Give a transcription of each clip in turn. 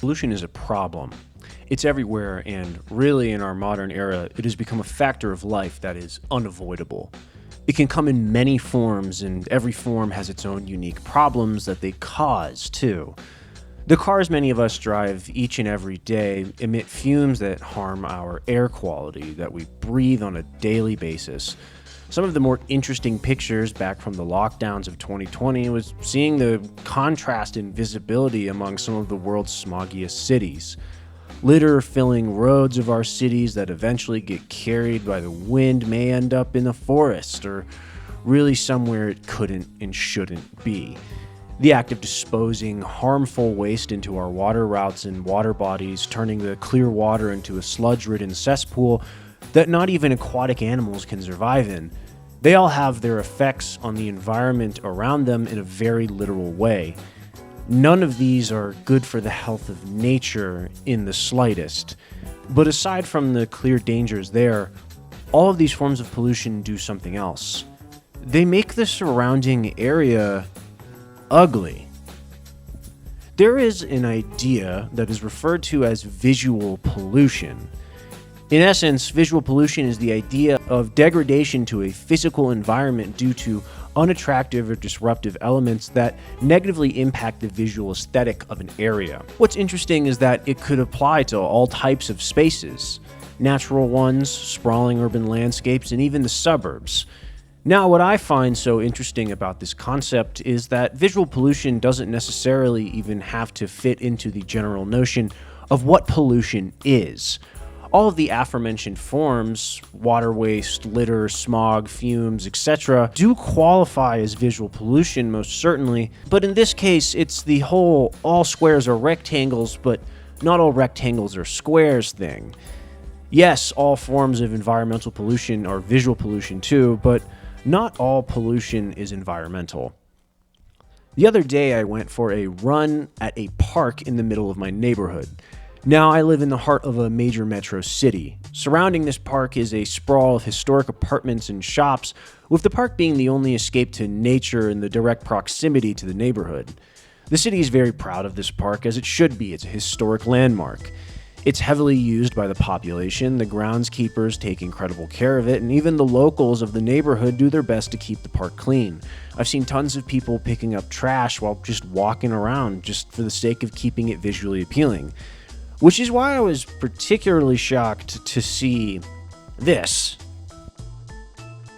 pollution is a problem. It's everywhere, and really in our modern era, it has become a factor of life that is unavoidable. It can come in many forms, and every form has its own unique problems that they cause, too. The cars many of us drive each and every day emit fumes that harm our air quality that we breathe on a daily basis. Some of the more interesting pictures back from the lockdowns of 2020 was seeing the contrast in visibility among some of the world's smoggiest cities. Litter filling roads of our cities that eventually get carried by the wind may end up in the forest or really somewhere it couldn't and shouldn't be. The act of disposing harmful waste into our water routes and water bodies, turning the clear water into a sludge-ridden cesspool that not even aquatic animals can survive in. They all have their effects on the environment around them in a very literal way. None of these are good for the health of nature in the slightest. But aside from the clear dangers there, all of these forms of pollution do something else. They make the surrounding area ugly. There is an idea that is referred to as visual pollution. In essence, visual pollution is the idea of degradation to a physical environment due to unattractive or disruptive elements that negatively impact the visual aesthetic of an area. What's interesting is that it could apply to all types of spaces, natural ones, sprawling urban landscapes, and even the suburbs. Now, what I find so interesting about this concept is that visual pollution doesn't necessarily even have to fit into the general notion of what pollution is. All of the aforementioned forms, water waste, litter, smog, fumes, etc., do qualify as visual pollution most certainly, but in this case, it's the whole all squares are rectangles, but not all rectangles are squares thing. Yes, all forms of environmental pollution are visual pollution too, but not all pollution is environmental. The other day, I went for a run at a park in the middle of my neighborhood. Now, I live in the heart of a major metro city. Surrounding this park is a sprawl of historic apartments and shops, with the park being the only escape to nature in the direct proximity to the neighborhood. The city is very proud of this park, as it should be. It's a historic landmark. It's heavily used by the population, the groundskeepers take incredible care of it, and even the locals of the neighborhood do their best to keep the park clean. I've seen tons of people picking up trash while just walking around, just for the sake of keeping it visually appealing. Which is why I was particularly shocked to see this.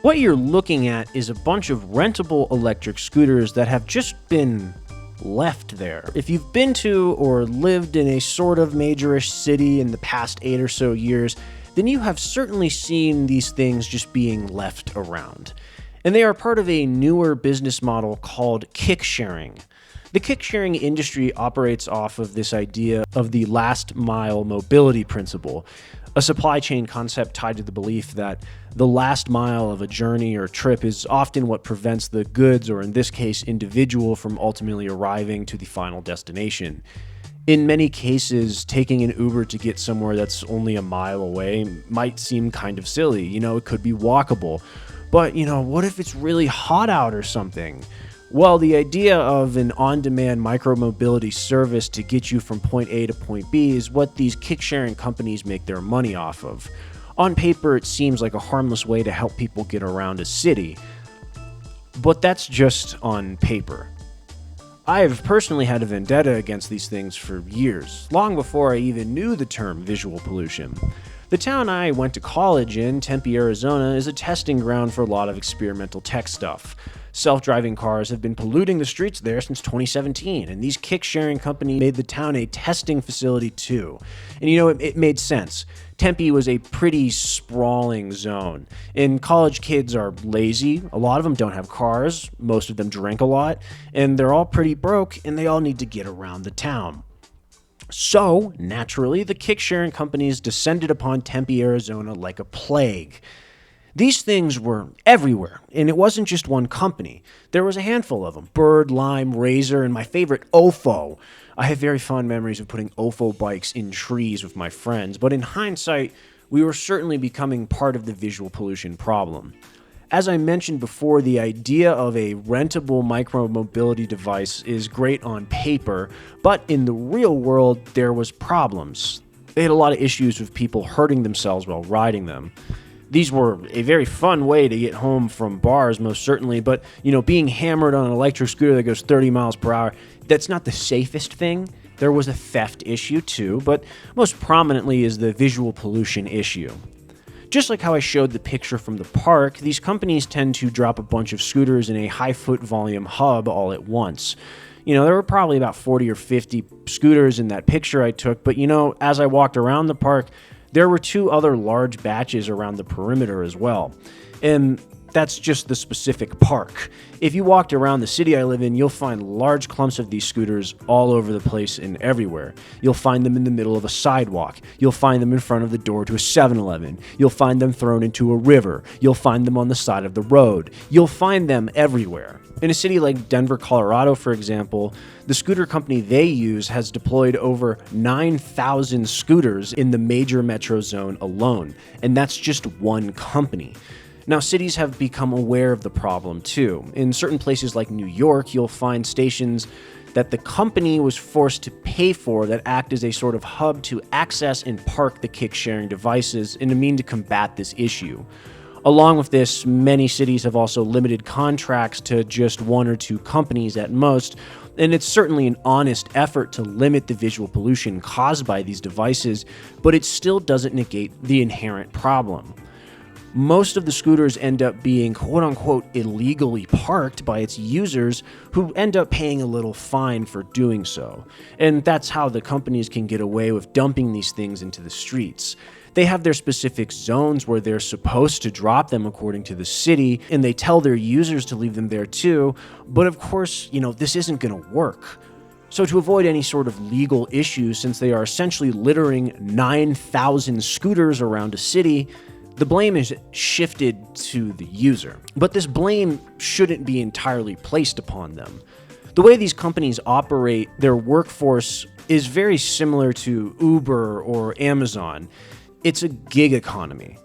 What you're looking at is a bunch of rentable electric scooters that have just been left there. If you've been to or lived in a sort of majorish city in the past 8 or so years, then you have certainly seen these things just being left around. And they are part of a newer business model called kick sharing. The kick-sharing industry operates off of this idea of the last-mile mobility principle, a supply chain concept tied to the belief that the last mile of a journey or trip is often what prevents the goods, or in this case, individual, from ultimately arriving to the final destination. In many cases, taking an Uber to get somewhere that's only a mile away might seem kind of silly. It could be walkable. But, what if it's really hot out or something? Well, the idea of an on-demand micro-mobility service to get you from point A to point B is what these kick-sharing companies make their money off of. On paper, it seems like a harmless way to help people get around a city, but that's just on paper. I have personally had a vendetta against these things for years, long before I even knew the term visual pollution. The town I went to college in, Tempe, Arizona, is a testing ground for a lot of experimental tech stuff. Self-driving cars have been polluting the streets there since 2017, and these kick-sharing companies made the town a testing facility too. And it made sense. Tempe was a pretty sprawling zone, and college kids are lazy, a lot of them don't have cars, most of them drink a lot, and they're all pretty broke, and they all need to get around the town. So, naturally, the kick-sharing companies descended upon Tempe, Arizona like a plague. These things were everywhere, and it wasn't just one company. There was a handful of them: Bird, Lime, Razor, and my favorite, Ofo. I have very fond memories of putting Ofo bikes in trees with my friends, but in hindsight, we were certainly becoming part of the visual pollution problem. As I mentioned before, the idea of a rentable micromobility device is great on paper, but in the real world, there was problems. They had a lot of issues with people hurting themselves while riding them. These were a very fun way to get home from bars, most certainly, but, being hammered on an electric scooter that goes 30 miles per hour, that's not the safest thing. There was a theft issue too, but most prominently is the visual pollution issue. Just like how I showed the picture from the park, these companies tend to drop a bunch of scooters in a high foot volume hub all at once. There were probably about 40 or 50 scooters in that picture I took, but as I walked around the park, there were 2 other large batches around the perimeter as well. And that's just the specific park. If you walked around the city I live in, you'll find large clumps of these scooters all over the place and everywhere. You'll find them in the middle of a sidewalk. You'll find them in front of the door to a 7-Eleven. You'll find them thrown into a river. You'll find them on the side of the road. You'll find them everywhere. In a city like Denver, Colorado, for example, the scooter company they use has deployed over 9,000 scooters in the major metro zone alone, and that's just one company. Now, cities have become aware of the problem too. In certain places like New York, you'll find stations that the company was forced to pay for that act as a sort of hub to access and park the kick-sharing devices in a mean to combat this issue. Along with this, many cities have also limited contracts to just 1 or 2 companies at most, and it's certainly an honest effort to limit the visual pollution caused by these devices, but it still doesn't negate the inherent problem. Most of the scooters end up being quote-unquote illegally parked by its users who end up paying a little fine for doing so. And that's how the companies can get away with dumping these things into the streets. They have their specific zones where they're supposed to drop them according to the city, and they tell their users to leave them there too, but of course, this isn't going to work. So to avoid any sort of legal issues, since they are essentially littering 9,000 scooters around a city, the blame is shifted to the user. But this blame shouldn't be entirely placed upon them. The way these companies operate their workforce is very similar to Uber or Amazon. It's a gig economy.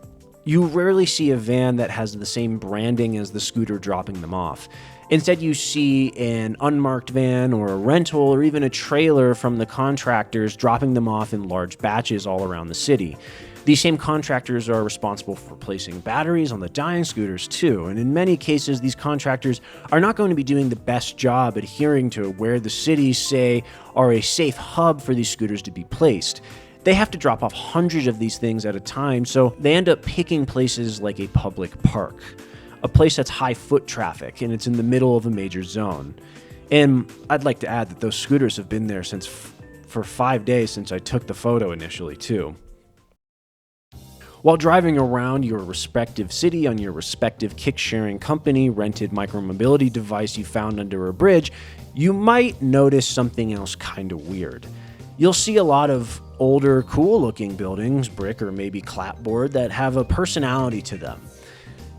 You rarely see a van that has the same branding as the scooter dropping them off. Instead, you see an unmarked van or a rental or even a trailer from the contractors dropping them off in large batches all around the city. These same contractors are responsible for replacing batteries on the dying scooters too, and in many cases, these contractors are not going to be doing the best job adhering to where the cities say are a safe hub for these scooters to be placed. They have to drop off hundreds of these things at a time, so they end up picking places like a public park, a place that's high foot traffic, and it's in the middle of a major zone. And I'd like to add that those scooters have been there for 5 days since I took the photo initially too. While driving around your respective city on your respective kick-sharing company rented micromobility device you found under a bridge, you might notice something else kind of weird. You'll see a lot of older, cool-looking buildings, brick or maybe clapboard, that have a personality to them.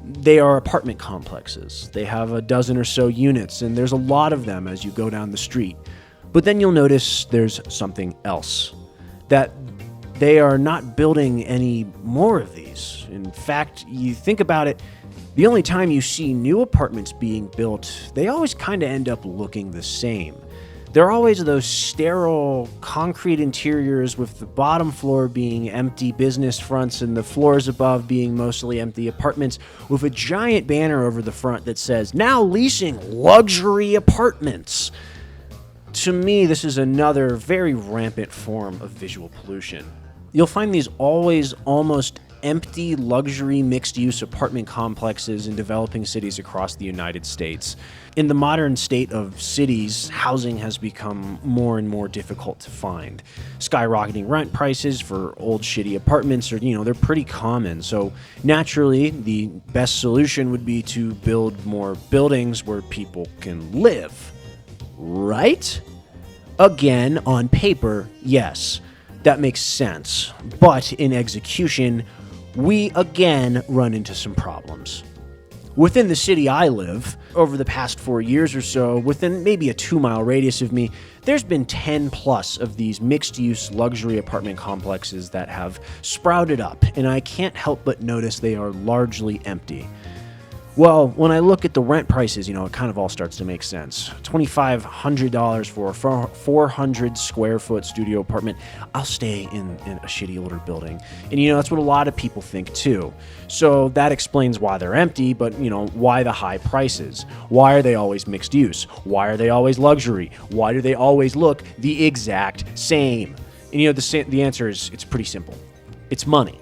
They are apartment complexes. They have a dozen or so units, and there's a lot of them as you go down the street. But then you'll notice there's something else. That they are not building any more of these. In fact, you think about it, the only time you see new apartments being built, they always kind of end up looking the same. They're always those sterile concrete interiors with the bottom floor being empty business fronts and the floors above being mostly empty apartments with a giant banner over the front that says, "Now leasing luxury apartments." To me, this is another very rampant form of visual pollution. You'll find these always almost empty luxury mixed-use apartment complexes in developing cities across the United States. In the modern state of cities, housing has become more and more difficult to find. Skyrocketing rent prices for old shitty apartments are, they're pretty common. So naturally, the best solution would be to build more buildings where people can live. Right? Again, on paper, yes, that makes sense. But in execution, we again run into some problems. Within the city I live, over the past 4 years or so, within maybe a 2-mile radius of me, there's been 10 plus of these mixed-use luxury apartment complexes that have sprouted up, and I can't help but notice they are largely empty. Well, when I look at the rent prices, it kind of all starts to make sense. $2,500 for a 400 square foot studio apartment. I'll stay in a shitty older building. And, that's what a lot of people think too. So that explains why they're empty, but, why the high prices? Why are they always mixed use? Why are they always luxury? Why do they always look the exact same? And, the answer is it's pretty simple. It's money.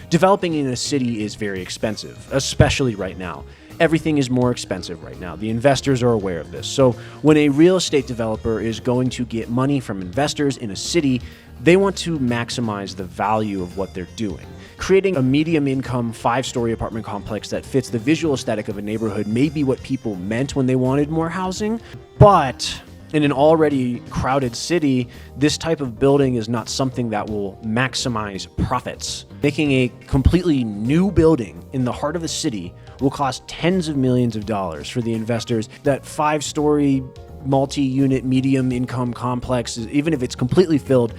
Developing in a city is very expensive, especially right now. Everything is more expensive right now. The investors are aware of this. So when a real estate developer is going to get money from investors in a city, they want to maximize the value of what they're doing. Creating a medium income 5-story apartment complex that fits the visual aesthetic of a neighborhood may be what people meant when they wanted more housing, but in an already crowded city, this type of building is not something that will maximize profits. Making a completely new building in the heart of a city will cost tens of millions of dollars for the investors. That 5-story multi-unit medium income complex, even if it's completely filled,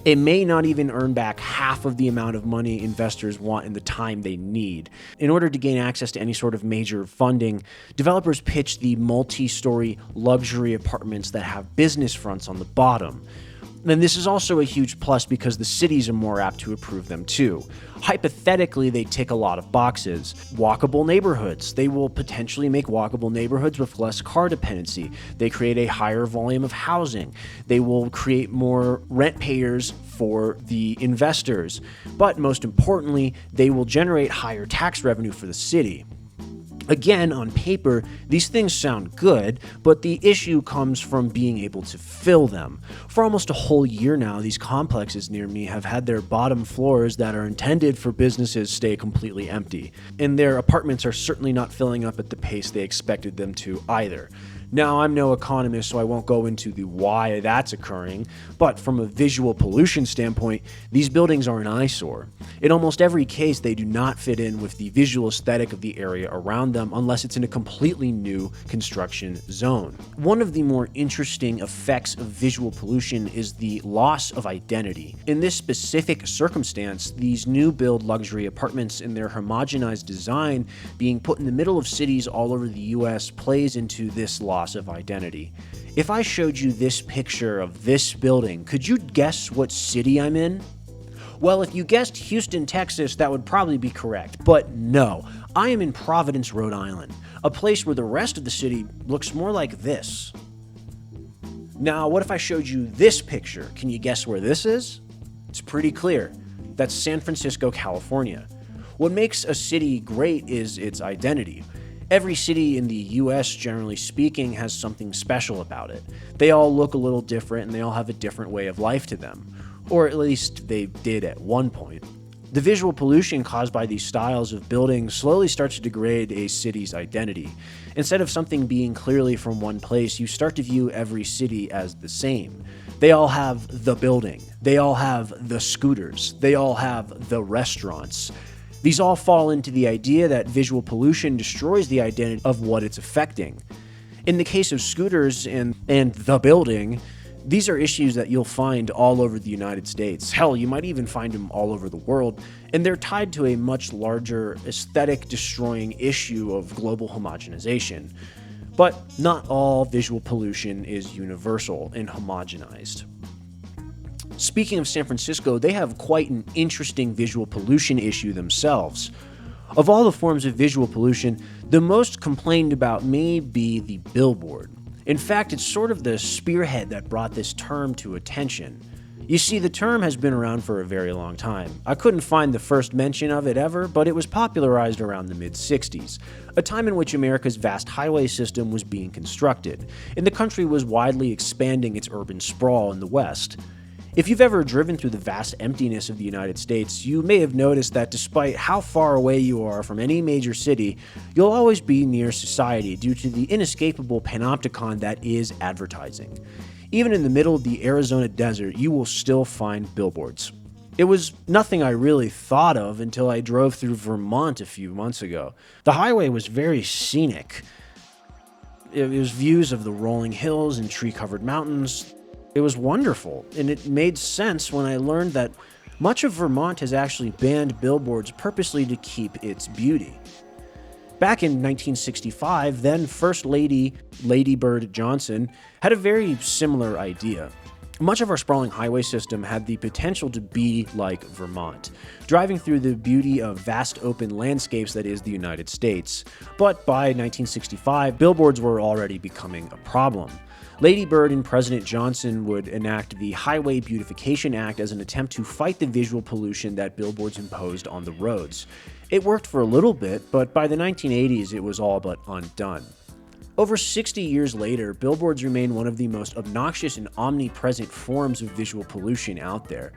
it may not even earn back half of the amount of money investors want in the time they need. In order to gain access to any sort of major funding, developers pitch the multi-story luxury apartments that have business fronts on the bottom. And this is also a huge plus because the cities are more apt to approve them too. Hypothetically, they tick a lot of boxes. Walkable neighborhoods. They will potentially make walkable neighborhoods with less car dependency. They create a higher volume of housing. They will create more rent payers for the investors. But most importantly, they will generate higher tax revenue for the city. Again, on paper, these things sound good, but the issue comes from being able to fill them. For almost a whole year now, these complexes near me have had their bottom floors that are intended for businesses stay completely empty, and their apartments are certainly not filling up at the pace they expected them to either. Now, I'm no economist, so I won't go into the why that's occurring, but from a visual pollution standpoint, these buildings are an eyesore. In almost every case, they do not fit in with the visual aesthetic of the area around them unless it's in a completely new construction zone. One of the more interesting effects of visual pollution is the loss of identity. In this specific circumstance, these new build luxury apartments and their homogenized design being put in the middle of cities all over the US plays into this loss of identity. If I showed you this picture of this building, could you guess what city I'm in? Well, if you guessed Houston, Texas, that would probably be correct. But no, I am in Providence, Rhode Island, a place where the rest of the city looks more like this. Now, what if I showed you this picture? Can you guess where this is? It's pretty clear. That's San Francisco, California. What makes a city great is its identity. Every city in the US, generally speaking, has something special about it. They all look a little different and they all have a different way of life to them. Or at least they did at one point. The visual pollution caused by these styles of building slowly starts to degrade a city's identity. Instead of something being clearly from one place, you start to view every city as the same. They all have the building. They all have the scooters. They all have the restaurants. These all fall into the idea that visual pollution destroys the identity of what it's affecting. In the case of scooters and the building, these are issues that you'll find all over the United States. Hell, you might even find them all over the world, and they're tied to a much larger aesthetic-destroying issue of global homogenization. But not all visual pollution is universal and homogenized. Speaking of San Francisco, they have quite an interesting visual pollution issue themselves. Of all the forms of visual pollution, the most complained about may be the billboard. In fact, it's sort of the spearhead that brought this term to attention. You see, the term has been around for a very long time. I couldn't find the first mention of it ever, but it was popularized around the mid-60s, a time in which America's vast highway system was being constructed, and the country was widely expanding its urban sprawl in the West. If you've ever driven through the vast emptiness of the United States, you may have noticed that despite how far away you are from any major city, you'll always be near society due to the inescapable panopticon that is advertising. Even in the middle of the Arizona desert, you will still find billboards. It was nothing I really thought of until I drove through Vermont a few months ago. The highway was very scenic. It was views of the rolling hills and tree-covered mountains. It was wonderful, and it made sense when I learned that much of Vermont has actually banned billboards purposely to keep its beauty. Back in 1965, then First Lady Lady Bird Johnson had a very similar idea. Much of our sprawling highway system had the potential to be like Vermont, driving through the beauty of vast open landscapes that is the United States. But by 1965, billboards were already becoming a problem. Lady Bird and President Johnson would enact the Highway Beautification Act as an attempt to fight the visual pollution that billboards imposed on the roads. It worked for a little bit, but by the 1980s it was all but undone. Over 60 years later, billboards remain one of the most obnoxious and omnipresent forms of visual pollution out there.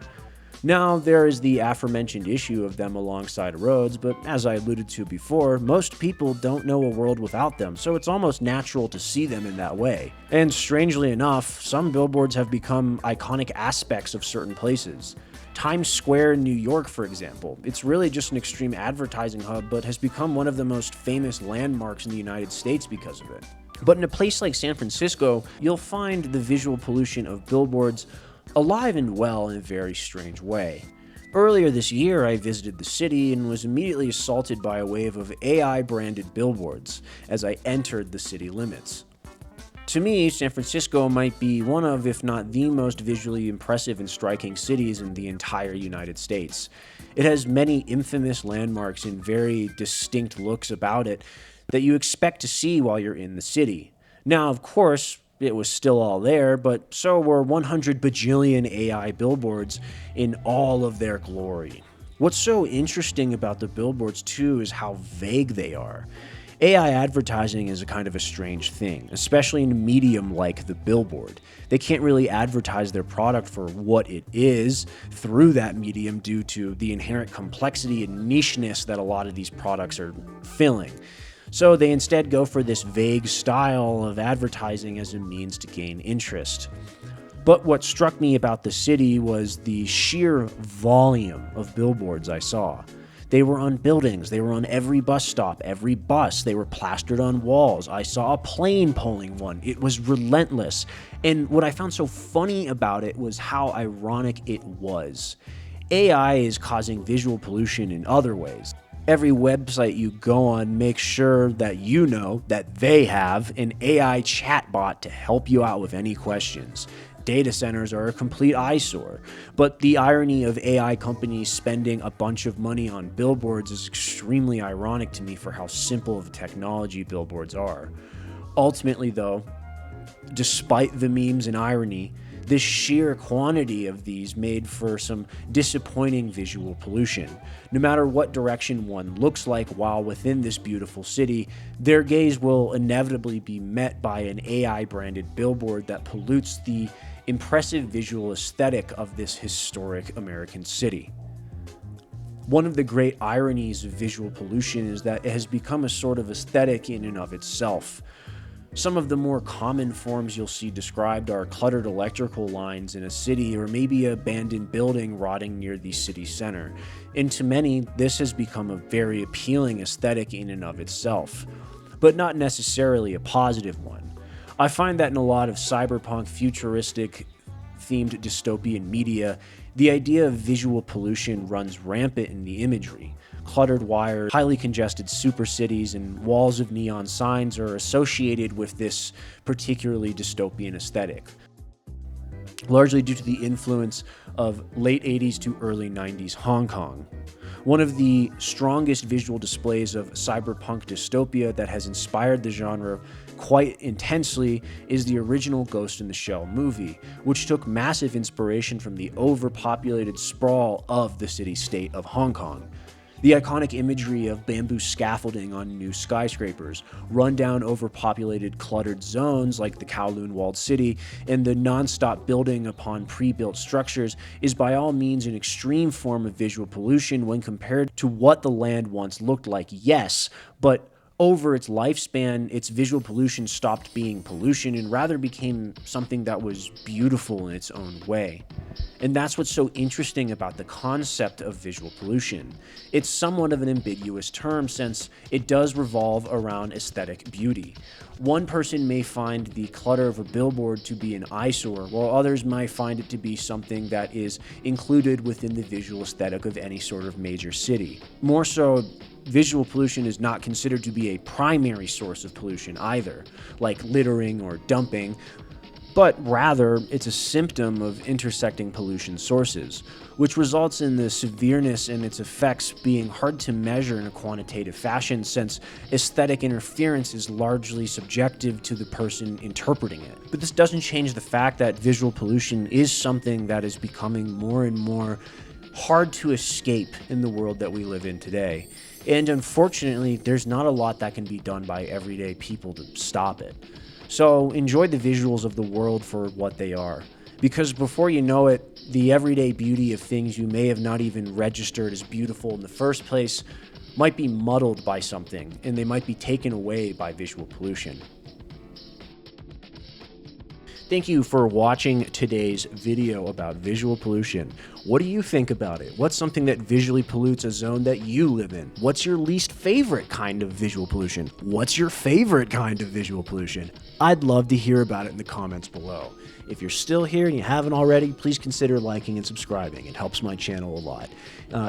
Now, there is the aforementioned issue of them alongside roads, but as I alluded to before, most people don't know a world without them, so it's almost natural to see them in that way. And strangely enough, some billboards have become iconic aspects of certain places. Times Square in New York, for example. It's really just an extreme advertising hub, but has become one of the most famous landmarks in the United States because of it. But in a place like San Francisco, you'll find the visual pollution of billboards alive and well in a very strange way. Earlier this year, I visited the city and was immediately assaulted by a wave of AI-branded billboards as I entered the city limits. To me, San Francisco might be one of, if not the most visually impressive and striking cities in the entire United States. It has many infamous landmarks and very distinct looks about it that you expect to see while you're in the city. Now, of course, it was still all there, but so were 100 bajillion AI billboards in all of their glory. What's so interesting about the billboards, too, is how vague they are. AI advertising is a kind of a strange thing, especially in a medium like the billboard. They can't really advertise their product for what it is through that medium due to the inherent complexity and nicheness that a lot of these products are filling. So they instead go for this vague style of advertising as a means to gain interest. But what struck me about the city was the sheer volume of billboards I saw. They were on buildings, they were on every bus stop, every bus, they were plastered on walls. I saw a plane pulling one. It was relentless. And what I found so funny about it was how ironic it was. AI is causing visual pollution in other ways. Every website you go on makes sure that you know that they have an AI chatbot to help you out with any questions. Data centers are a complete eyesore, but the irony of AI companies spending a bunch of money on billboards is extremely ironic to me for how simple of a technology billboards are. Ultimately, though, despite the memes and irony, this sheer quantity of these made for some disappointing visual pollution. No matter what direction one looks like while within this beautiful city, their gaze will inevitably be met by an AI-branded billboard that pollutes the impressive visual aesthetic of this historic American city. One of the great ironies of visual pollution is that it has become a sort of aesthetic in and of itself. Some of the more common forms you'll see described are cluttered electrical lines in a city or maybe an abandoned building rotting near the city center. And to many, this has become a very appealing aesthetic in and of itself, but not necessarily a positive one. I find that in a lot of cyberpunk, futuristic themed dystopian media, the idea of visual pollution runs rampant in the imagery. Cluttered wires, highly congested super cities, and walls of neon signs are associated with this particularly dystopian aesthetic, largely due to the influence of late 80s to early 90s Hong Kong. One of the strongest visual displays of cyberpunk dystopia that has inspired the genre quite intensely is the original Ghost in the Shell movie, which took massive inspiration from the overpopulated sprawl of the city-state of Hong Kong. The iconic imagery of bamboo scaffolding on new skyscrapers, rundown overpopulated cluttered zones like the Kowloon Walled City, and the non-stop building upon pre-built structures is by all means an extreme form of visual pollution when compared to what the land once looked like, yes, but over its lifespan, its visual pollution stopped being pollution and rather became something that was beautiful in its own way. And that's what's so interesting about the concept of visual pollution. It's somewhat of an ambiguous term since it does revolve around aesthetic beauty. One person may find the clutter of a billboard to be an eyesore, while others might find it to be something that is included within the visual aesthetic of any sort of major city. More so, visual pollution is not considered to be a primary source of pollution either, like littering or dumping, but rather it's a symptom of intersecting pollution sources, which results in the severeness and its effects being hard to measure in a quantitative fashion, since aesthetic interference is largely subjective to the person interpreting it. But this doesn't change the fact that visual pollution is something that is becoming more and more hard to escape in the world that we live in today. And unfortunately, there's not a lot that can be done by everyday people to stop it. So enjoy the visuals of the world for what they are, because before you know it, the everyday beauty of things you may have not even registered as beautiful in the first place might be muddled by something, and they might be taken away by visual pollution. Thank you for watching today's video about visual pollution. What do you think about it? What's something that visually pollutes a zone that you live in? What's your least favorite kind of visual pollution? What's your favorite kind of visual pollution? I'd love to hear about it in the comments below. If you're still here and you haven't already, please consider liking and subscribing. It helps my channel a lot.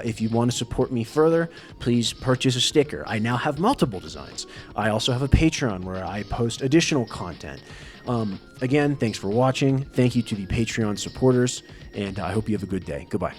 If you want to support me further, please purchase a sticker. I now have multiple designs. I also have a Patreon where I post additional content. Again, thanks for watching. Thank you to the Patreon supporters, and I hope you have a good day. Goodbye.